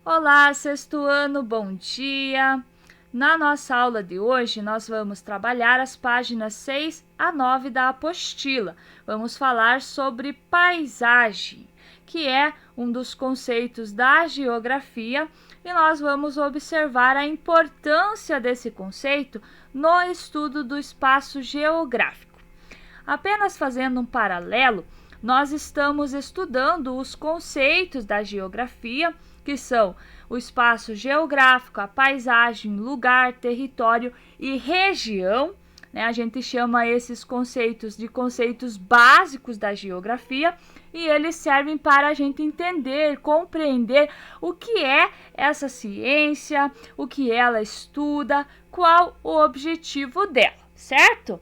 Olá, sexto ano, bom dia! Na nossa aula de hoje, nós vamos trabalhar as páginas 6 a 9 da apostila. Vamos falar sobre paisagem, que é um dos conceitos da geografia, e nós vamos observar a importância desse conceito no estudo do espaço geográfico. Apenas fazendo um paralelo, nós estamos estudando os conceitos da geografia, que são o espaço geográfico, a paisagem, lugar, território e região. A gente chama esses conceitos de conceitos básicos da geografia e eles servem para a gente entender, compreender o que é essa ciência, o que ela estuda, qual o objetivo dela, certo?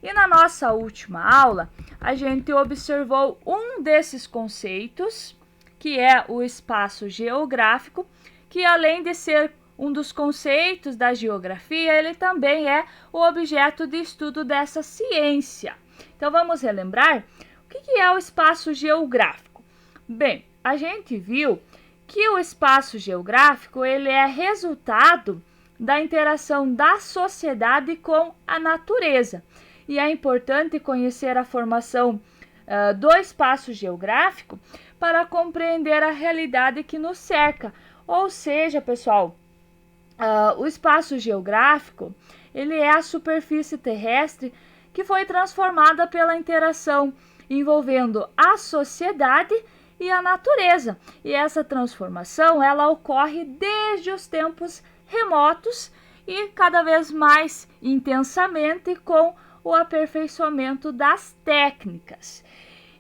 E na nossa última aula, a gente observou um desses conceitos, que é o espaço geográfico, que além de ser um dos conceitos da geografia, ele também é o objeto de estudo dessa ciência. Então, vamos relembrar o que é o espaço geográfico. Bem, a gente viu que o espaço geográfico ele é resultado da interação da sociedade com a natureza. E é importante conhecer a formação do espaço geográfico para compreender a realidade que nos cerca. Ou seja, pessoal, o espaço geográfico ele é a superfície terrestre que foi transformada pela interação envolvendo a sociedade e a natureza. E essa transformação ela ocorre desde os tempos remotos e cada vez mais intensamente com o aperfeiçoamento das técnicas.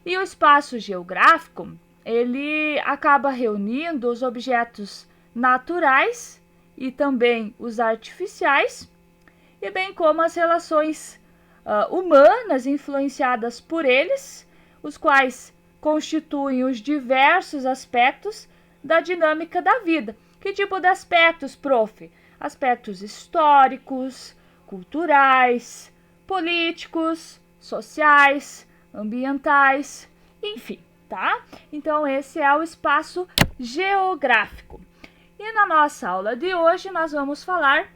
E o espaço geográfico, ele acaba reunindo os objetos naturais e também os artificiais, e bem como as relações humanas influenciadas por eles, os quais constituem os diversos aspectos da dinâmica da vida. Que tipo de aspectos, prof? Aspectos históricos, culturais, políticos, sociais, ambientais, enfim, tá? Então, esse é o espaço geográfico. E na nossa aula de hoje, nós vamos falar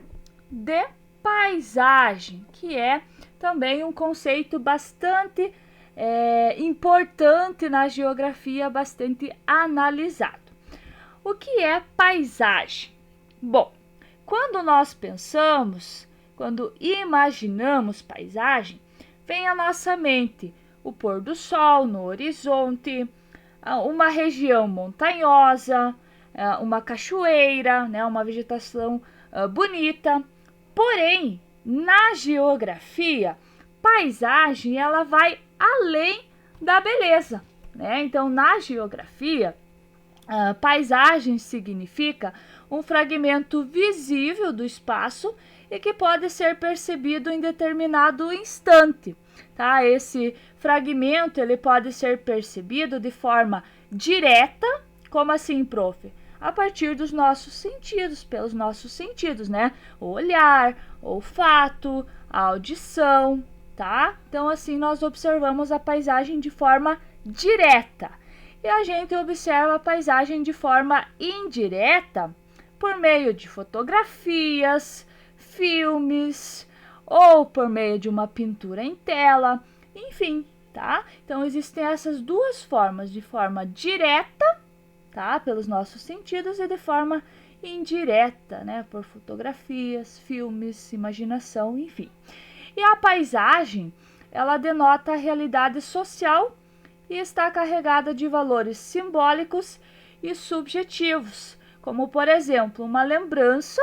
de paisagem, que é também um conceito bastante importante na geografia, bastante analisado. O que é paisagem? Bom, quando nós pensamos, quando imaginamos paisagem, vem à nossa mente o pôr do sol no horizonte, uma região montanhosa, uma cachoeira, uma vegetação bonita. Porém, na geografia, paisagem ela vai além da beleza. Então, na geografia, paisagem significa um fragmento visível do espaço e que pode ser percebido em determinado instante. Tá? Esse fragmento ele pode ser percebido de forma direta, como assim, prof? A partir dos nossos sentidos, pelos nossos sentidos, O olhar, o olfato, a audição, tá? Então, assim, nós observamos a paisagem de forma direta. E a gente observa a paisagem de forma indireta por meio de fotografias, filmes ou por meio de uma pintura em tela, enfim, tá? Então, existem essas duas formas, de forma direta, tá? Pelos nossos sentidos e de forma indireta, por fotografias, filmes, imaginação, enfim. E a paisagem, ela denota a realidade social e está carregada de valores simbólicos e subjetivos, como, por exemplo, uma lembrança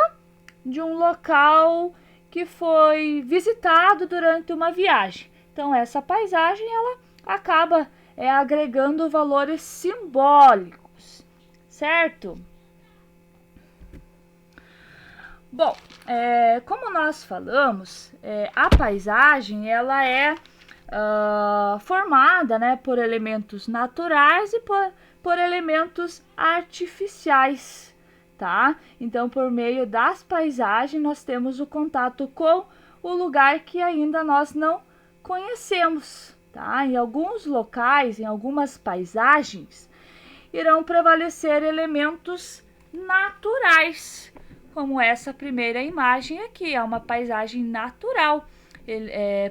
de um local que foi visitado durante uma viagem. Então, essa paisagem ela acaba agregando valores simbólicos, certo? Bom, como nós falamos, a paisagem ela é formada por elementos naturais e por elementos artificiais, tá? Então, por meio das paisagens, nós temos o contato com o lugar que ainda nós não conhecemos, tá? Em alguns locais, em algumas paisagens, irão prevalecer elementos naturais, como essa primeira imagem aqui, é uma paisagem natural,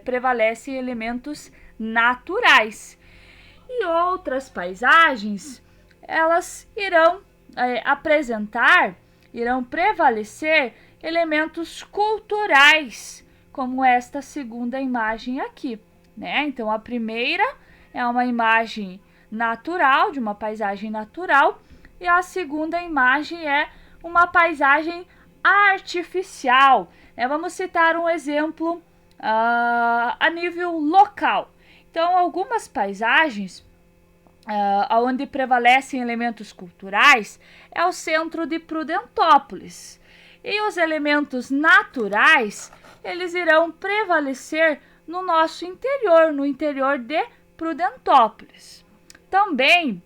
prevalecem elementos naturais. E outras paisagens, elas irão irão prevalecer elementos culturais, como esta segunda imagem aqui, né? Então, a primeira é uma imagem natural, de uma paisagem natural, e a segunda imagem é uma paisagem artificial. Vamos citar um exemplo a nível local. Então, algumas paisagens onde prevalecem elementos culturais é o centro de Prudentópolis. E os elementos naturais, eles irão prevalecer no nosso interior, no interior de Prudentópolis. Também,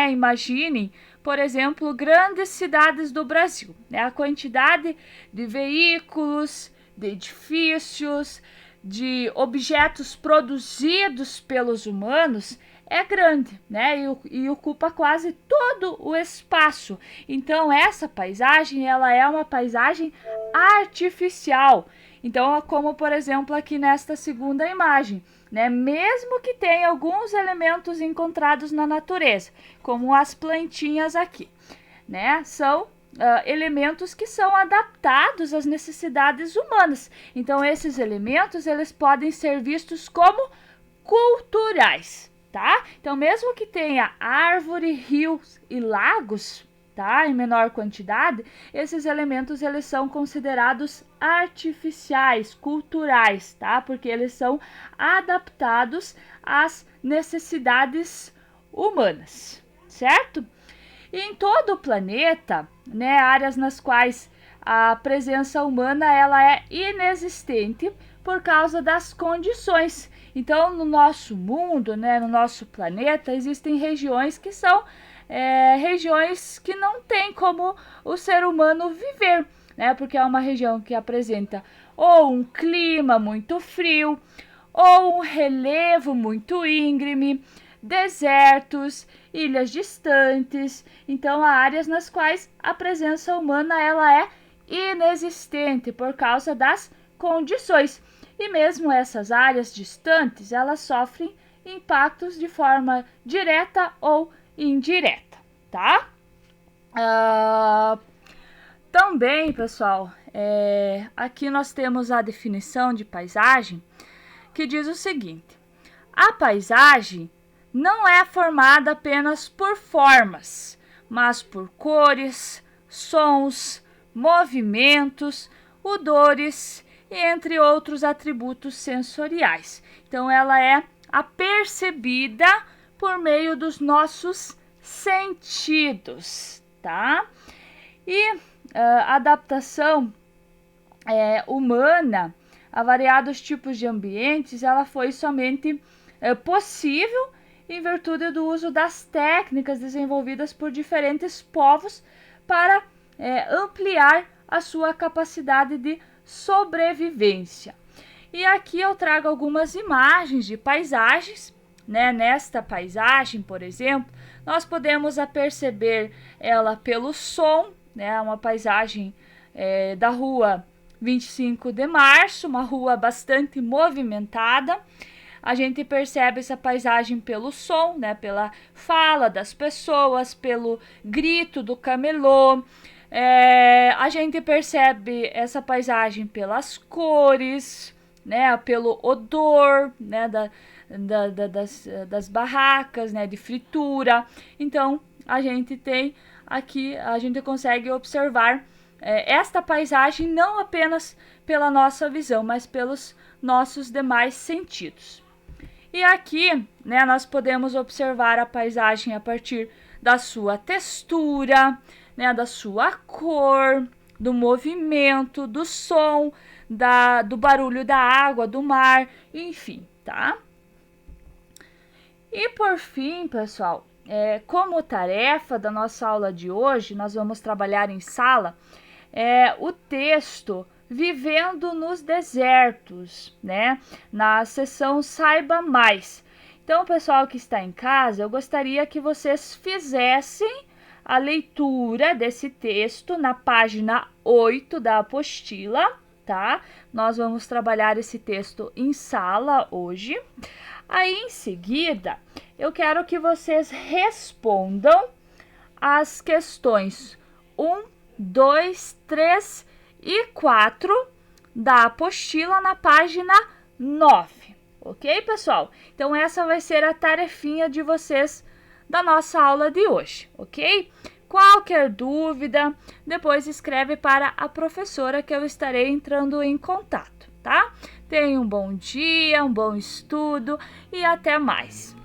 imaginem, por exemplo, grandes cidades do Brasil. A quantidade de veículos, de edifícios, de objetos produzidos pelos humanos é grande, e ocupa quase todo o espaço. Então, essa paisagem, ela é uma paisagem artificial. Então, como por exemplo aqui nesta segunda imagem, mesmo que tenha alguns elementos encontrados na natureza, como as plantinhas aqui, são elementos que são adaptados às necessidades humanas. Então, esses elementos, eles podem ser vistos como culturais, tá? Então, mesmo que tenha árvore, rios e lagos, tá, em menor quantidade, esses elementos, eles são considerados artificiais, culturais, tá? Porque eles são adaptados às necessidades humanas, certo? E em todo o planeta, áreas nas quais a presença humana ela é inexistente por causa das condições. Então, no nosso mundo, no nosso planeta, existem regiões que são regiões que não tem como o ser humano viver, porque é uma região que apresenta ou um clima muito frio, ou um relevo muito íngreme, desertos, ilhas distantes. Então, há áreas nas quais a presença humana ela é inexistente por causa das condições. E mesmo essas áreas distantes, elas sofrem impactos de forma direta ou indireta, tá? Também, pessoal, aqui nós temos a definição de paisagem, que diz o seguinte: a paisagem não é formada apenas por formas, mas por cores, sons, movimentos, odores e entre outros atributos sensoriais. Então, ela é apercebida por meio dos nossos sentidos, tá? E a adaptação humana a variados tipos de ambientes, ela foi somente possível em virtude do uso das técnicas desenvolvidas por diferentes povos para ampliar a sua capacidade de sobrevivência. E aqui eu trago algumas imagens de paisagens. Nesta paisagem, por exemplo, nós podemos aperceber ela pelo som, uma paisagem da rua 25 de março, uma rua bastante movimentada. A gente percebe essa paisagem pelo som, pela fala das pessoas, pelo grito do camelô. A gente percebe essa paisagem pelas cores, pelo odor, das barracas, de fritura. Então, a gente tem aqui, a gente consegue observar esta paisagem não apenas pela nossa visão, mas pelos nossos demais sentidos. E aqui, nós podemos observar a paisagem a partir da sua textura, da sua cor, do movimento, do som, do barulho da água, do mar, enfim, tá? E por fim, pessoal, como tarefa da nossa aula de hoje, nós vamos trabalhar em sala o texto Vivendo nos Desertos, na seção Saiba Mais. Então, pessoal que está em casa, eu gostaria que vocês fizessem a leitura desse texto na página 8 da apostila, tá? Nós vamos trabalhar esse texto em sala hoje. Aí, em seguida, eu quero que vocês respondam as questões 1, 2, 3 e 4 da apostila na página 9, ok, pessoal? Então, essa vai ser a tarefinha de vocês da nossa aula de hoje, ok? Qualquer dúvida, depois escreve para a professora que eu estarei entrando em contato, tá? Tenha um bom dia, um bom estudo e até mais!